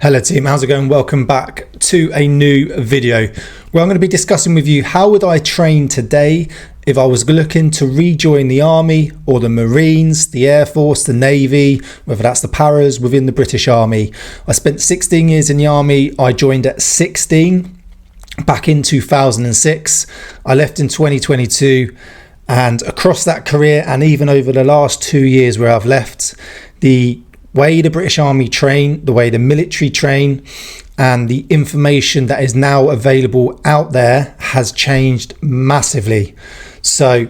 Hello team, how's it going? Welcome back to a new video where I'm going to be discussing with you how would I train today if I was looking to rejoin the Army or the Marines, the Air Force, the Navy, whether that's the paras within the British Army. I spent 16 years in the Army. I joined at 16 back in 2006. I left in 2022, and across that career and even over the last 2 years where I've left, the way the British Army train, the way the military train, and the information that is now available out there has changed massively. So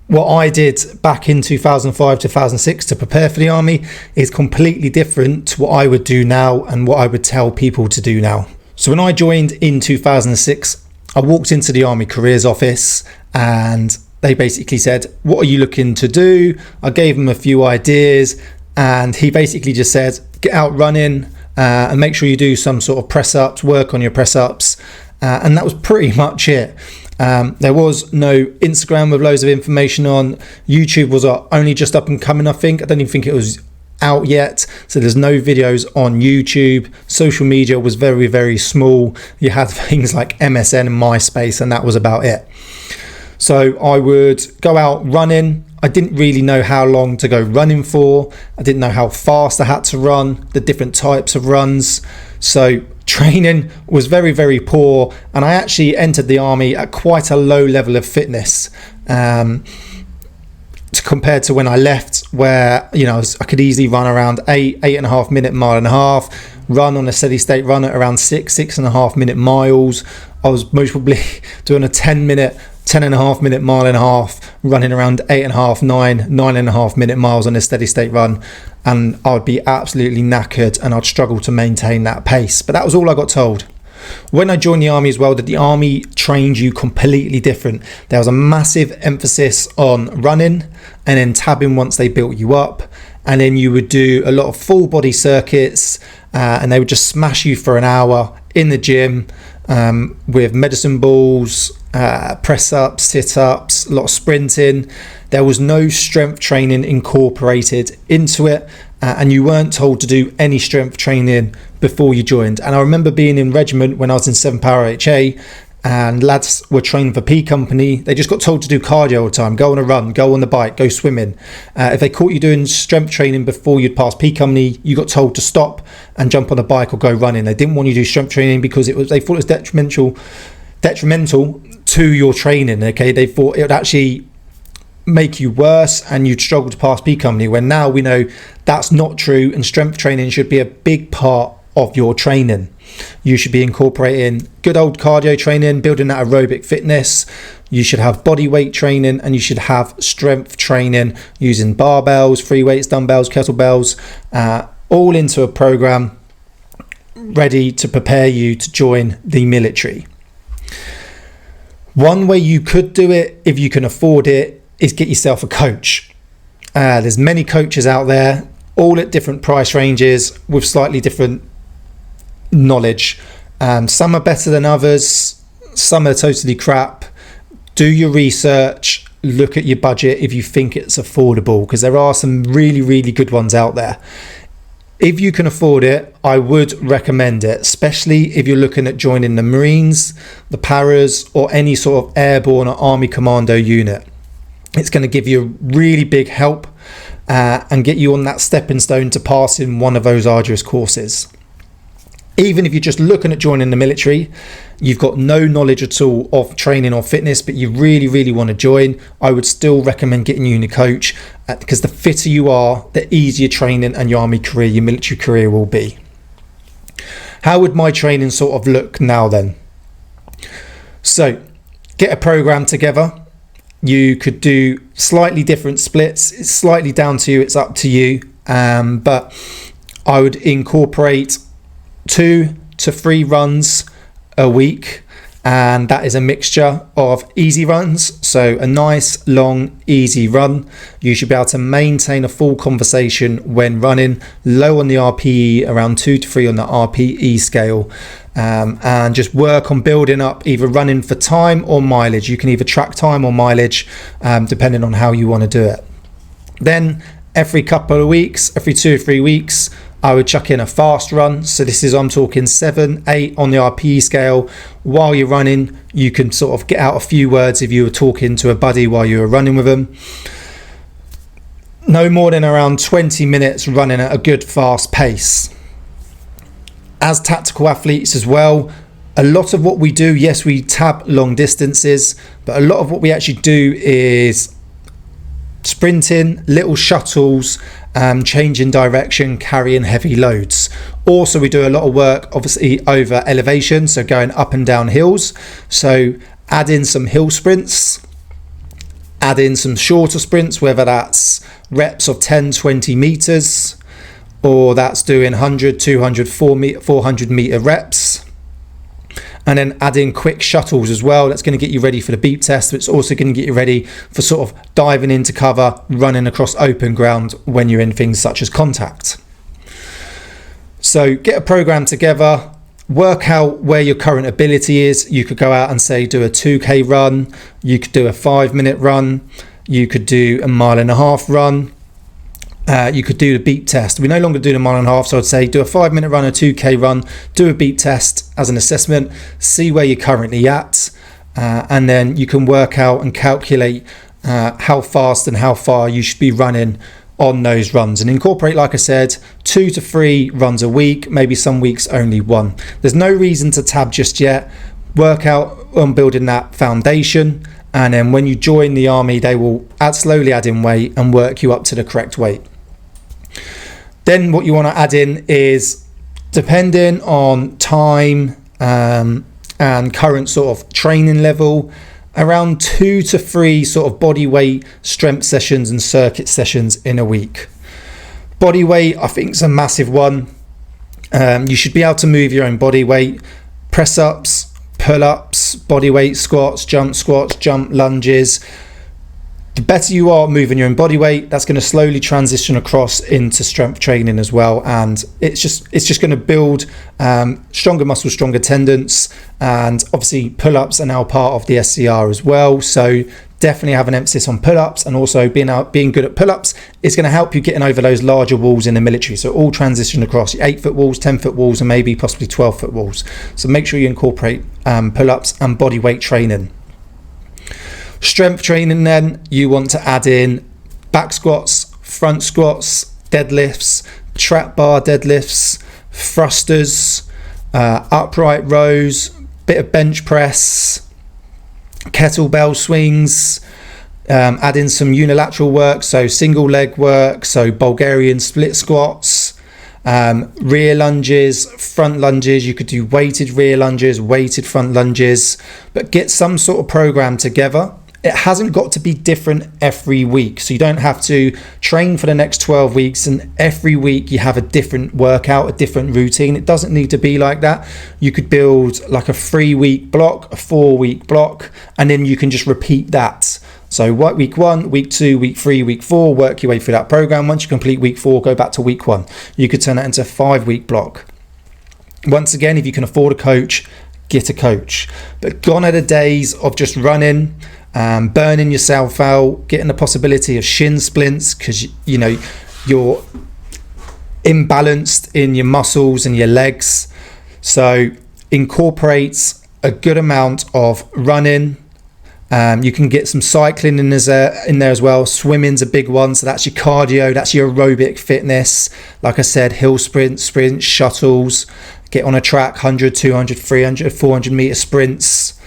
what I did back in 2005, 2006 to prepare for the Army is completely different to what I would do now and what I would tell people to do now. So when I joined in 2006, I walked into the Army Careers Office and they basically said, "What are you looking to do?" I gave them a few ideas, and he basically just said, get out running and make sure you do some sort of press ups, work on your press ups. And that was pretty much it. There was no Instagram with loads of information on. YouTube was only just up and coming, I think. I don't even think it was out yet. So there's no videos on YouTube. Social media was very, very small. You had things like MSN and MySpace, and that was about it. So I would go out running. I didn't really know how long to go running for. I didn't know how fast I had to run, the different types of runs. So training was very, very poor. And I actually entered the Army at quite a low level of fitness compared to when I left, where, you know, I could easily run around 8.5 minute mile and a half, run on a steady state run at around 6.5 minute miles. I was most probably doing a 10.5 minute mile and a half, running around 9.5 minute miles on a steady state run, and I would be absolutely knackered and I'd struggle to maintain that pace. But that was all I got told. When I joined the Army as well, that the Army trained you completely different. There was a massive emphasis on running and then tabbing once they built you up, and then you would do a lot of full body circuits, and they would just smash you for an hour in the gym with medicine balls, press ups, sit ups, a lot of sprinting. There was no strength training incorporated into it, and you weren't told to do any strength training before you joined. And I remember being in regiment when I was in 7th Para HA, and lads were training for P Company. They just got told to do cardio all the time, go on a run, go on the bike, go swimming. If they caught you doing strength training before you'd pass P Company, you got told to stop and jump on a bike or go running. They didn't want you to do strength training because they thought it was detrimental to your training. Okay, they thought it would actually make you worse and you'd struggle to pass P Company, when now we know that's not true, and strength training should be a big part of your training. You should be incorporating good old cardio training, building that aerobic fitness. You should have body weight training, and you should have strength training using barbells, free weights, dumbbells, kettlebells, all into a program ready to prepare you to join the military. One way you could do it, if you can afford it, is get yourself a coach. There's many coaches out there, all at different price ranges with slightly different knowledge. Some are better than others, some are totally crap. Do your research, look at your budget if you think it's affordable, because there are some really, really good ones out there. If you can afford it, I would recommend it, especially if you're looking at joining the Marines, the Paras, or any sort of airborne or Army commando unit. It's going to give you a really big help and get you on that stepping stone to passing one of those arduous courses. Even if you're just looking at joining the military, you've got no knowledge at all of training or fitness, but you really, really want to join, I would still recommend getting you a coach, because the fitter you are, the easier training and your Army career, your military career will be. How would my training sort of look now then? So get a program together. You could do slightly different splits. It's slightly down to you, it's up to you. But I would incorporate 2 to 3 runs a week, and that is a mixture of easy runs. So a nice long easy run. You should be able to maintain a full conversation when running, low on the RPE, around 2 to 3 on the RPE scale, and just work on building up either running for time or mileage. You can either track time or mileage depending on how you want to do it. Then every couple of weeks, every 2 or 3 weeks, I would chuck in a fast run. So this is, I'm talking 7, 8 on the RPE scale. While you're running, you can sort of get out a few words if you were talking to a buddy while you were running with them. No more than around 20 minutes running at a good fast pace. As tactical athletes as well, a lot of what we do, yes, we tab long distances, but a lot of what we actually do is sprinting, little shuttles, changing direction, carrying heavy loads. Also, we do a lot of work obviously over elevation, so going up and down hills. So add in some hill sprints, add in some shorter sprints, whether that's reps of 10, 20 meters, or that's doing 100, 200, 400 meter reps. And then add in quick shuttles as well. That's going to get you ready for the beep test, but it's also going to get you ready for sort of diving into cover, running across open ground when you're in things such as contact. So get a program together, work out where your current ability is. You could go out and say do a 2K run, you could do a 5-minute run, you could do a 1.5 mile run. You could do the beep test. We no longer do the 1.5 miles, so I'd say do a 5-minute run, a 2K run, do a beep test as an assessment, see where you're currently at, and then you can work out and calculate how fast and how far you should be running on those runs, and incorporate, like I said, 2 to 3 runs a week, maybe some weeks only 1. There's no reason to tab just yet. Work out on building that foundation, and then when you join the army, they will slowly add in weight and work you up to the correct weight. Then what you want to add in is, depending on time and current sort of training level, around 2 to 3 sort of body weight strength sessions and circuit sessions in a week. Body weight, I think, is a massive one. You should be able to move your own body weight. Press ups, pull ups, body weight squats, jump lunges. The better you are moving your own body weight, that's going to slowly transition across into strength training as well, and it's just going to build stronger muscles, stronger tendons, and obviously pull-ups are now part of the SCR as well. So definitely have an emphasis on pull-ups, and also being good at pull-ups is going to help you getting over those larger walls in the military. So all transition across your 8-foot walls, 10-foot walls, and maybe possibly 12-foot walls. So make sure you incorporate pull-ups and body weight training. Strength training, then you want to add in back squats, front squats, deadlifts, trap bar deadlifts, thrusters, upright rows, bit of bench press, kettlebell swings, add in some unilateral work, so single leg work, so Bulgarian split squats, rear lunges, front lunges. You could do weighted rear lunges, weighted front lunges, but get some sort of program together. It hasn't got to be different every week, so you don't have to train for the next 12 weeks and every week you have a different workout, a different routine. It doesn't need to be like that. You could build like a 3-week block, a 4-week block, and then you can just repeat that. So week 1, week 2, week 3, week 4, work your way through that program. Once you complete week 4, go back to week 1. You could turn that into a 5-week block. Once again, if you can afford a coach, get a coach. But gone are the days of just running, burning yourself out, getting the possibility of shin splints because you know you're imbalanced in your muscles and your legs. So incorporate a good amount of running. You can get some cycling in there as well. Swimming's a big one, so that's your cardio, that's your aerobic fitness. Like I said, hill sprints, shuttles, get on a track, 100, 200, 300, 400 meter sprints.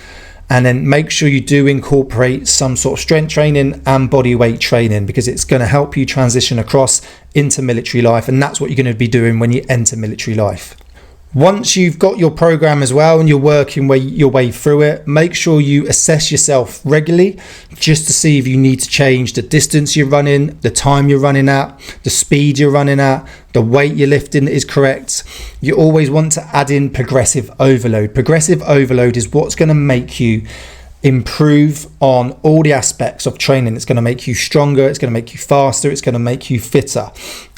And then make sure you do incorporate some sort of strength training and body weight training, because it's going to help you transition across into military life, and that's what you're going to be doing when you enter military life. Once you've got your program as well and you're working your way through it, make sure you assess yourself regularly just to see if you need to change the distance you're running, the time you're running at, the speed you're running at, the weight you're lifting is correct. You always want to add in progressive overload. Progressive overload is what's going to make you improve on all the aspects of training. It's going to make you stronger, it's going to make you faster, it's going to make you fitter.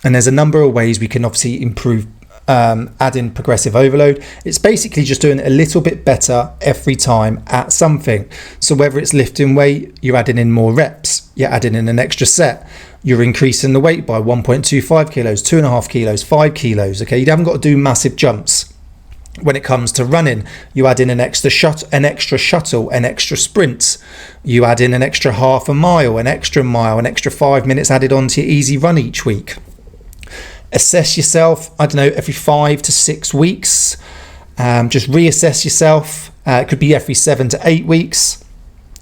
And there's a number of ways we can obviously improve add in progressive overload. It's basically just doing it a little bit better every time at something. So whether it's lifting weight, you're adding in more reps, you're adding in an extra set, you're increasing the weight by 1.25 kilos, 2.5 kilos, 5 kilos. Okay, you haven't got to do massive jumps. When it comes to running, you add in an extra shuttle, an extra sprint. You add in an extra half a mile, an extra 5 minutes added on to your easy run each week. Assess yourself, I don't know, every 5 to 6 weeks. Just reassess yourself. It could be every 7 to 8 weeks.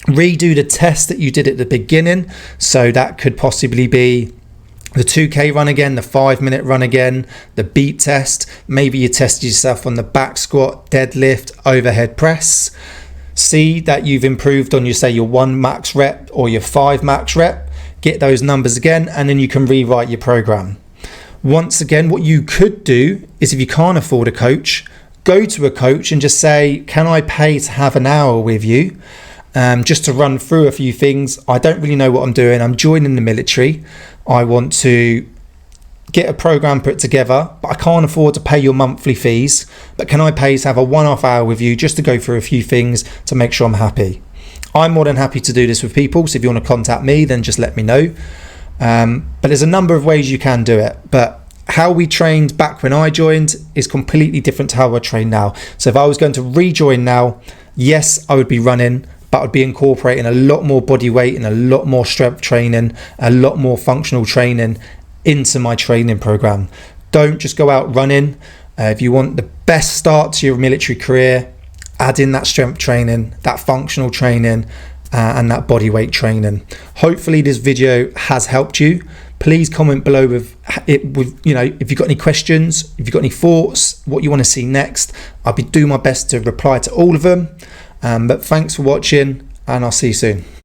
Redo the test that you did at the beginning. So that could possibly be the 2K run again, the 5-minute run again, the beat test. Maybe you tested yourself on the back squat, deadlift, overhead press. See that you've improved on your 1 max rep or your 5 max rep. Get those numbers again, and then you can rewrite your program. Once again, what you could do is, if you can't afford a coach, go to a coach and just say, can I pay to have an hour with you? Just to run through a few things. I don't really know what I'm doing. I'm joining the military. I want to get a program put together, but I can't afford to pay your monthly fees. But can I pay to have a one-off hour with you just to go through a few things to make sure I'm happy? I'm more than happy to do this with people. So if you want to contact me, then just let me know. But there's a number of ways you can do it. But how we trained back when I joined is completely different to how I train now. So if I was going to rejoin now, yes, I would be running, but I'd be incorporating a lot more body weight and a lot more strength training, a lot more functional training into my training program. Don't just go out running. If you want the best start to your military career, add in that strength training, that functional training, and that body weight training. Hopefully this video has helped you. Please comment below with if you've got any questions, if you've got any thoughts, what you want to see next. I'll be doing my best to reply to all of them. But thanks for watching, and I'll see you soon.